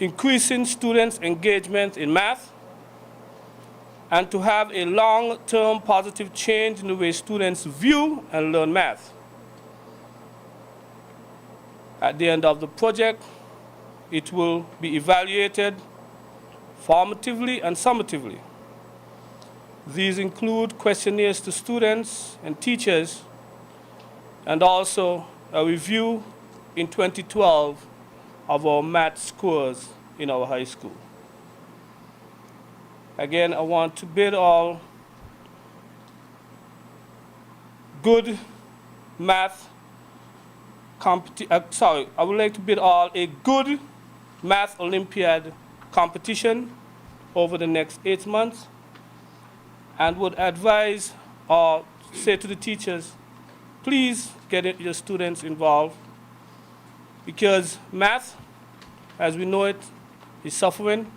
increasing students' engagement in math, and to have a long-term positive change in the way students view and learn math. At the end of the project, it will be evaluated formatively and summatively. These include questionnaires to students and teachers, and also a review in 2012 of our math scores in our high school. Again, I want to bid all good math I would like to bid all a good math Olympiad competition over the next 8 months, and would advise or say to the teachers, please get your students involved, because math, as we know it, is suffering,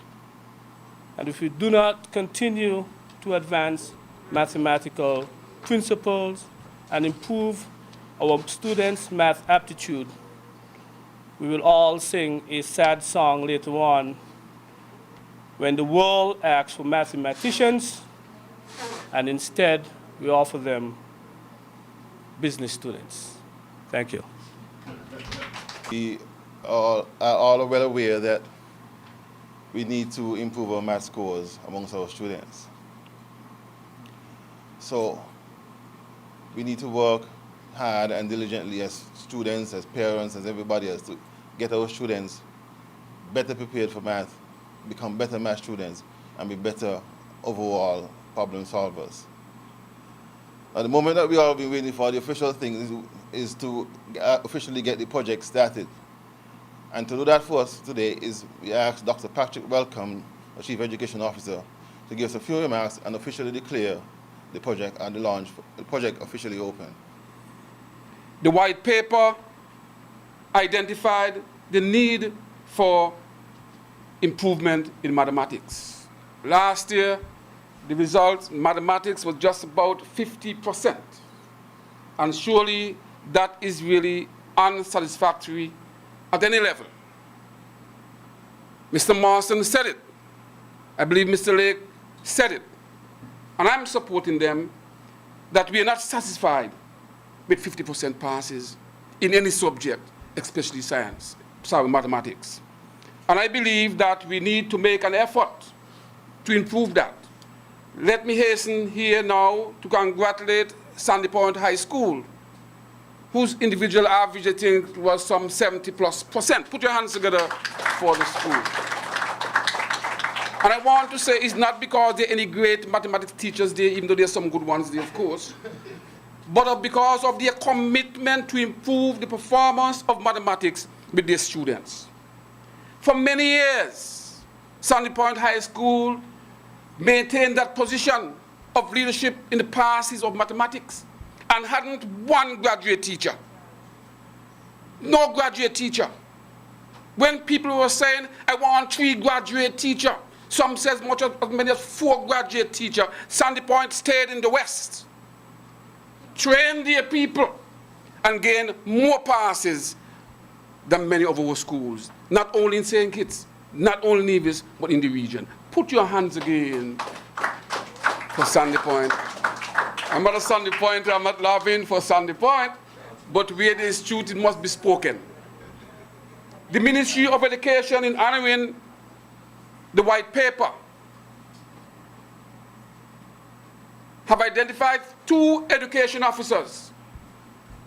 and if we do not continue to advance mathematical principles and improve our students' math aptitude, we will all sing a sad song later on when the world asks for mathematicians, and instead we offer them business students. Thank you. We are all well aware that we need to improve our math scores amongst our students. So we need to work hard and diligently as students, as parents, as everybody else, to get our students better prepared for math, become better math students, and be better overall problem solvers. At the moment that we all been waiting for, the official thing is to officially get the project started. And to do that for us today is we asked Dr. Patrick Welcome, our Chief Education Officer, to give us a few remarks and officially declare the project and the project officially open. The white paper identified the need for improvement in mathematics. Last year, the results in mathematics was just about 50%. And surely that is really unsatisfactory at any level. Mr. Marston said it. I believe Mr. Lake said it. And I'm supporting them that we are not satisfied with 50% passes in any subject, especially mathematics. And I believe that we need to make an effort to improve that. Let me hasten here now to congratulate Sandy Point High School, whose individual average, I think, was some 70+%. Put your hands together for the school. And I want to say it's not because there are any great mathematics teachers there, even though there are some good ones there, of course, but because of their commitment to improve the performance of mathematics with their students. For many years, Sandy Point High School maintained that position of leadership in the passes of mathematics and hadn't one graduate teacher. No graduate teacher. When people were saying, I want 3 graduate teachers, some says much as many as 4 graduate teachers, Sandy Point stayed in the West, trained their people, and gained more passes than many of our schools, not only in St. Kitts, not only in Nevis, but in the region. Put your hands again for Sandy Point. I'm not a Sandy Pointer, I'm not laughing for Sandy Point, but where there is truth, it must be spoken. The Ministry of Education, in honoring the white paper, have identified 2 education officers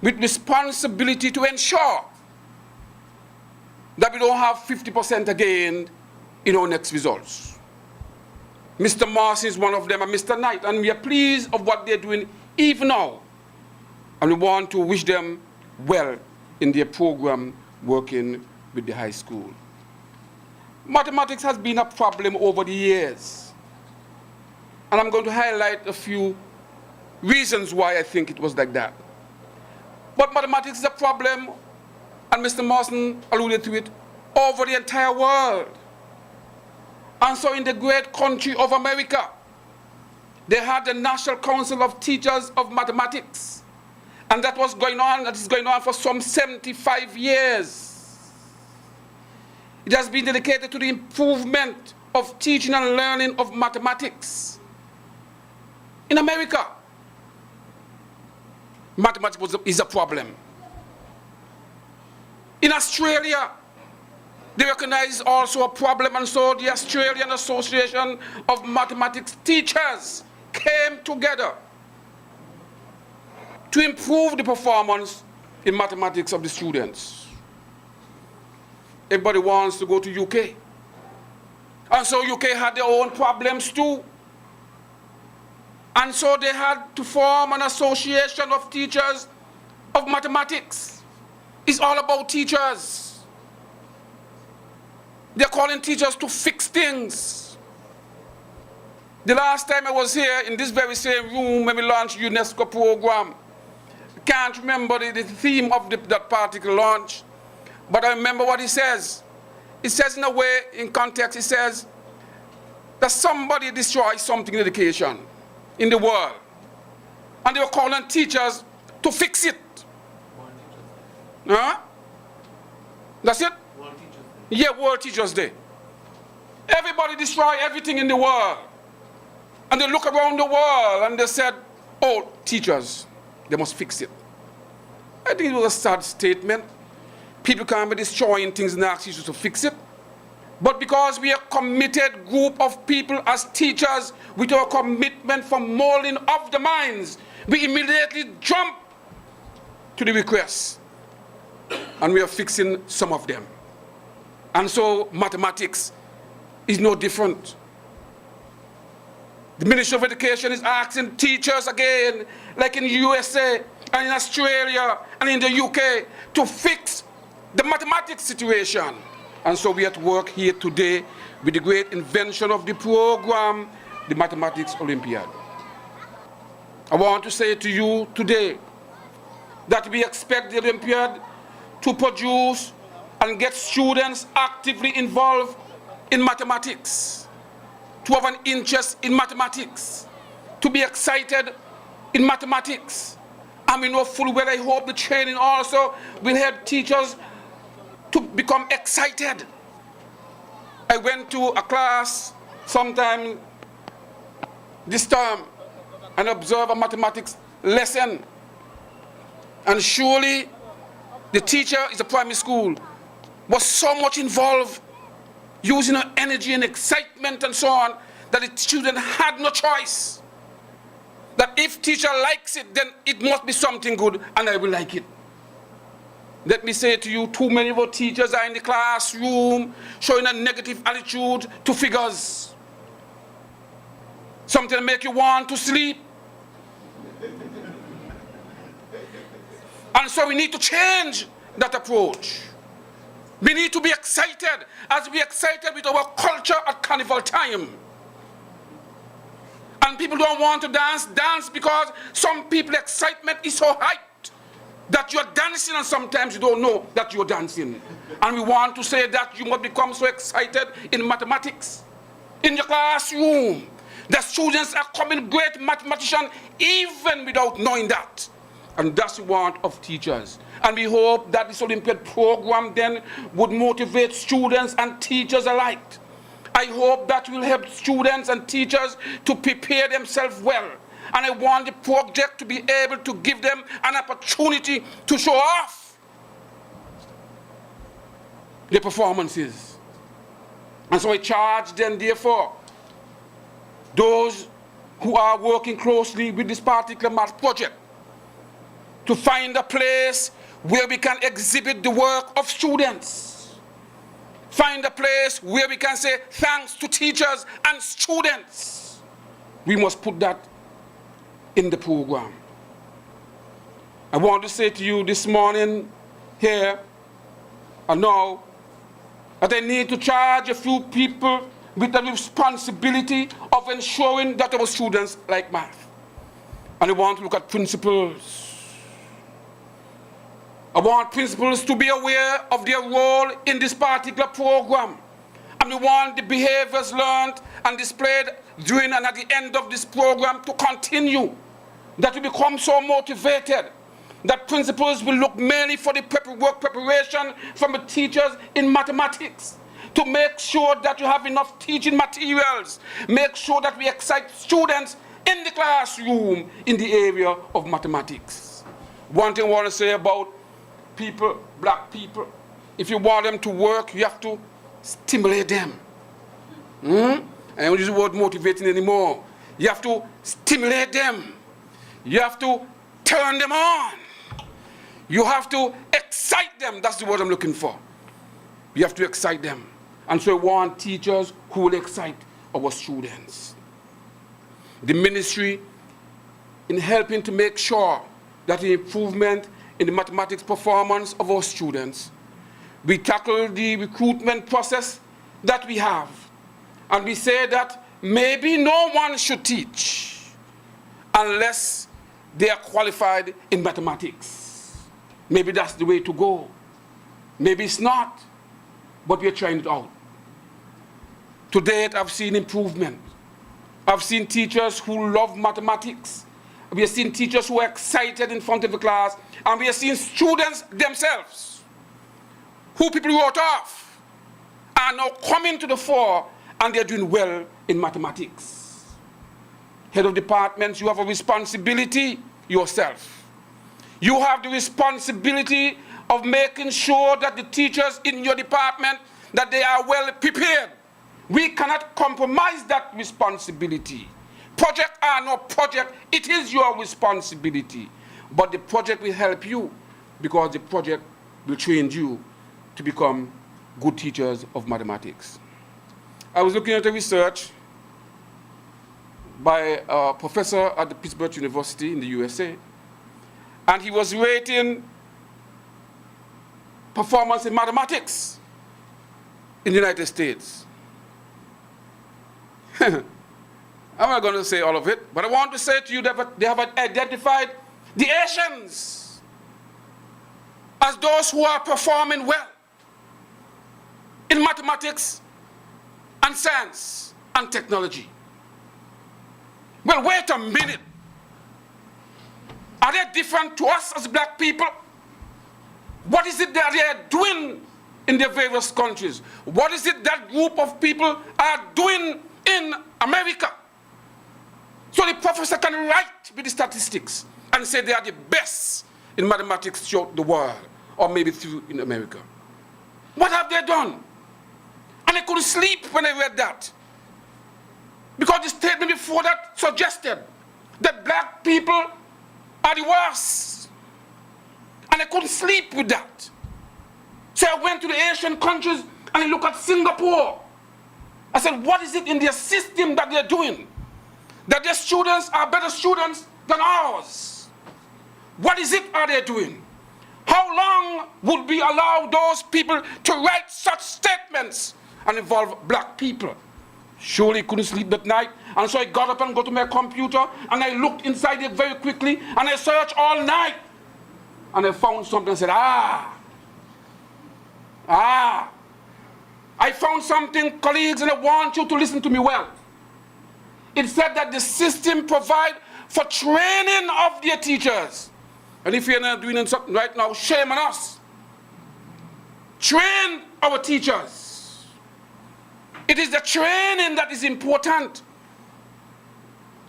with responsibility to ensure that we don't have 50% again in our next results. Mr. Marcy is one of them, and Mr. Knight, and we are pleased of what they're doing even now. And we want to wish them well in their program working with the high school. Mathematics has been a problem over the years. And I'm going to highlight a few reasons why I think it was like that. But mathematics is a problem, and Mr. Marston alluded to it, over the entire world. And so in the great country of America, they had the National Council of Teachers of Mathematics. And that was going on, that is going on for some 75 years. It has been dedicated to the improvement of teaching and learning of mathematics. In America, mathematics is a problem. In Australia, they recognize also a problem, and so the Australian Association of Mathematics Teachers came together to improve the performance in mathematics of the students. Everybody wants to go to UK. And so UK had their own problems too. And so they had to form an association of teachers of mathematics. It's all about teachers. They're calling teachers to fix things. The last time I was here in this very same room when we launched UNESCO program, I can't remember the theme of that particular launch, but I remember what he says. It says in a way, in context, it says that somebody destroys something in education in the world. And they were calling teachers to fix it. Huh? That's it? Yeah, World Teachers Day. Everybody destroy everything in the world. And they look around the world and they said, oh, teachers, they must fix it. I think it was a sad statement. People can't be destroying things and ask teachers to fix it. But because we are a committed group of people as teachers with our commitment for molding of the minds, we immediately jump to the request. And we are fixing some of them. And so mathematics is no different. The Ministry of Education is asking teachers again, like in the USA and in Australia and in the UK, to fix the mathematics situation. And so we are at work here today with the great invention of the program, the Mathematics Olympiad. I want to say to you today that we expect the Olympiad to produce and get students actively involved in mathematics, to have an interest in mathematics, to be excited in mathematics. And we know full well, I hope the training also will help teachers to become excited. I went to a class sometime this term and observed a mathematics lesson. And surely the teacher is a primary school, was so much involved, using her energy and excitement and so on, that the student had no choice. That if teacher likes it, then it must be something good, and I will like it. Let me say to you, too many of our teachers are in the classroom showing a negative attitude to figures. Something that make you want to sleep. And so we need to change that approach. We need to be excited, as we excited with our culture at carnival time. And people don't want to dance because some people excitement is so hyped that you're dancing and sometimes you don't know that you're dancing. And we want to say that you must become so excited in mathematics, in your classroom. The students are becoming great mathematicians even without knowing that. And that's the want of teachers. And we hope that this Olympiad program then would motivate students and teachers alike. I hope that will help students and teachers to prepare themselves well. And I want the project to be able to give them an opportunity to show off their performances. And so I charge them, therefore, those who are working closely with this particular math project, to find a place where we can exhibit the work of students. Find a place where we can say thanks to teachers and students. We must put that in the program. I want to say to you this morning here and now that I need to charge a few people with the responsibility of ensuring that our students like math. And I want to look at principals. I want principals to be aware of their role in this particular program. And we want the behaviors learned and displayed during and at the end of this program to continue. That we become so motivated that principals will look mainly for the work preparation from the teachers in mathematics. to make sure that you have enough teaching materials, make sure that we excite students in the classroom in the area of mathematics. One thing I want to say about people, black people, if you want them to work, you have to stimulate them. I don't use the word motivating anymore. You have to stimulate them. You have to turn them on. You have to excite them. That's the word I'm looking for. You have to excite them. And so we want teachers who will excite our students. The ministry, in helping to make sure that the improvement in the mathematics performance of our students, we tackle the recruitment process that we have. And we say that maybe no one should teach unless they are qualified in mathematics. Maybe that's the way to go. Maybe it's not, but we're trying it out. To date, I've seen improvement. I've seen teachers who love mathematics. We have seen teachers who are excited in front of the class, and we have seen students themselves, who people wrote off, are now coming to the fore, and they're doing well in mathematics. Head of departments, you have a responsibility yourself. You have the responsibility of making sure that the teachers in your department, that they are well prepared. We cannot compromise that responsibility. Project or no project, it is your responsibility. But the project will help you, because the project will train you to become good teachers of mathematics. I was looking at a research by a professor at the Pittsburgh University in the USA, and he was rating performance in mathematics in the United States. I'm not going to say all of it, but I want to say to you that they have identified the Asians as those who are performing well in mathematics and science and technology. Well, wait a minute. Are they different to us as black people? What is it that they are doing in their various countries? What is it that group of people are doing in America? So the professor can write with the statistics and say they are the best in mathematics throughout the world, or maybe through in America. What have they done? And I couldn't sleep when I read that, because the statement before that suggested that black people are the worst. And I couldn't sleep with that. So I went to the Asian countries and I looked at Singapore. I said, what is it in their system that they're doing, that their students are better students than ours? What is it are they doing? How long would we allow those people to write such statements and involve black people? Surely couldn't sleep that night, and so I got up and go to my computer, and I looked inside it very quickly, and I searched all night, and I found something and said, I found something, colleagues, and I want you to listen to me well. It said that the system provides for training of their teachers. And if you're not doing something right now, shame on us. Train our teachers. It is the training that is important,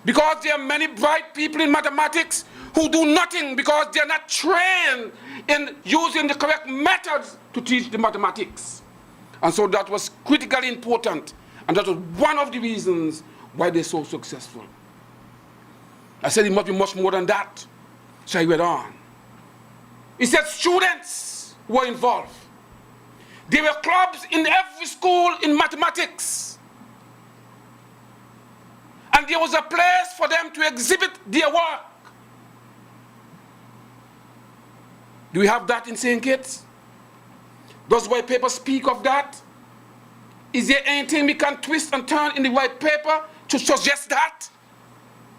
because there are many bright people in mathematics who do nothing because they are not trained in using the correct methods to teach the mathematics. And so that was critically important, and that was one of the reasons why they're so successful. I said it must be much more than that. So I went on. He said students were involved. There were clubs in every school in mathematics. And there was a place for them to exhibit their work. Do we have that in St. Kitts? Does white paper speak of that? Is there anything we can twist and turn in the white paper to suggest that?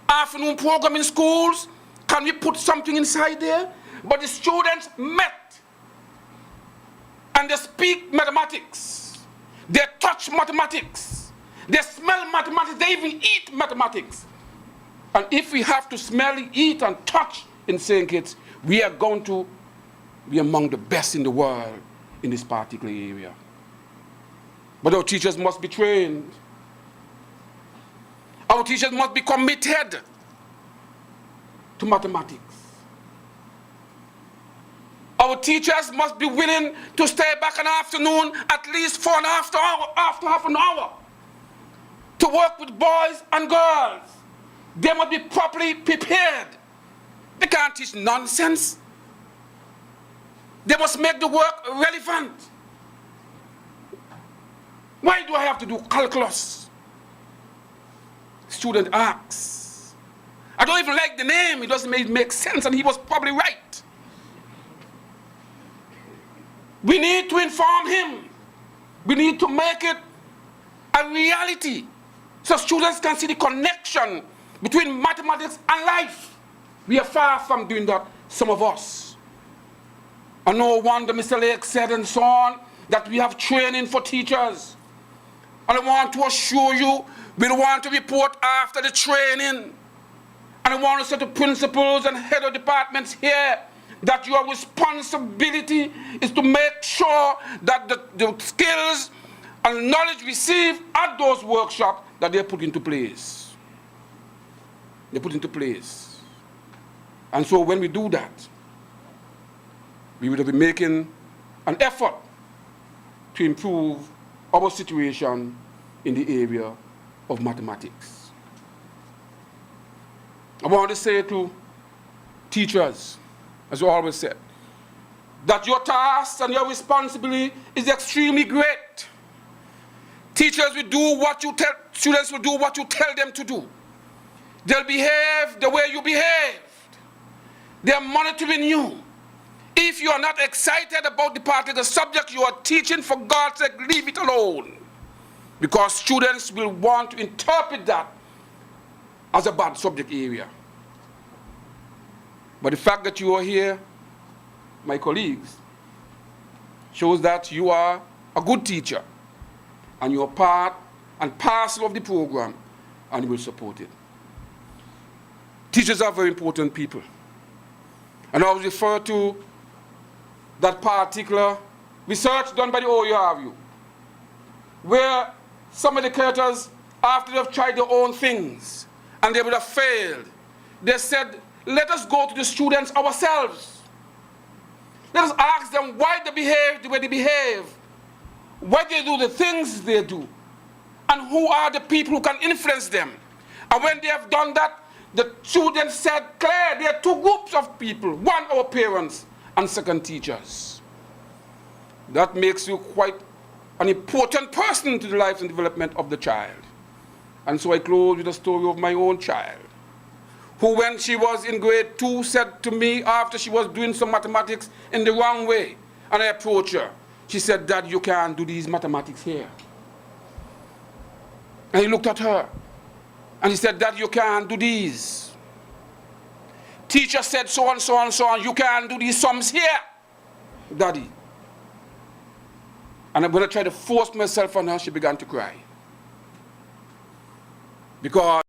Afternoon program in schools, can we put something inside there? But the students met, and they speak mathematics. They touch mathematics. They smell mathematics. They even eat mathematics. And if we have to smell, eat, and touch in St. Kitts, we are going to be among the best in the world in this particular area. But our teachers must be trained. Our teachers must be committed to mathematics. Our teachers must be willing to stay back an afternoon, at least for an after half an hour, to work with boys and girls. They must be properly prepared. They can't teach nonsense. They must make the work relevant. Why do I have to do calculus? Student asks. I don't even like the name. It doesn't make sense, and he was probably right. We need to inform him. We need to make it a reality so students can see the connection between mathematics and life. We are far from doing that, some of us. And no wonder Mr. Lake said and so on that we have training for teachers. And I want to assure you, we'll want to report after the training. And I want to say to principals and head of departments here that your responsibility is to make sure that the skills and knowledge received at those workshops, that they're put into place. They're put into place. And so when we do that, we will be making an effort to improve our situation in the area of mathematics. I want to say to teachers, as you always said, that your task and your responsibility is extremely great. Teachers will do what you tell, students will do what you tell them to do. They'll behave the way you behaved. They're monitoring you. If you are not excited about the particular subject you are teaching, for God's sake, leave it alone. Because students will want to interpret that as a bad subject area. But the fact that you are here, my colleagues, shows that you are a good teacher and you are part and parcel of the program, and you will support it. Teachers are very important people. And I will refer to that particular research done by the OURU, where some educators, after they've tried their own things and they would have failed, they said, let us go to the students ourselves. Let us ask them why they behave the way they behave, why they do the things they do, and who are the people who can influence them. And when they have done that, the students said, clear, there are two groups of people. One, our parents, and second, teachers. That makes you quite an important person to the life and development of the child. And so I close with a story of my own child, who when she was in grade 2 said to me after she was doing some mathematics in the wrong way, and I approached her, she said, Dad, you can't do these mathematics here. And he looked at her, and he said, Dad, you can't do these. Teacher said so and so and so on, you can't do these sums here, Daddy. And when I tried to force myself on her, she began to cry. Because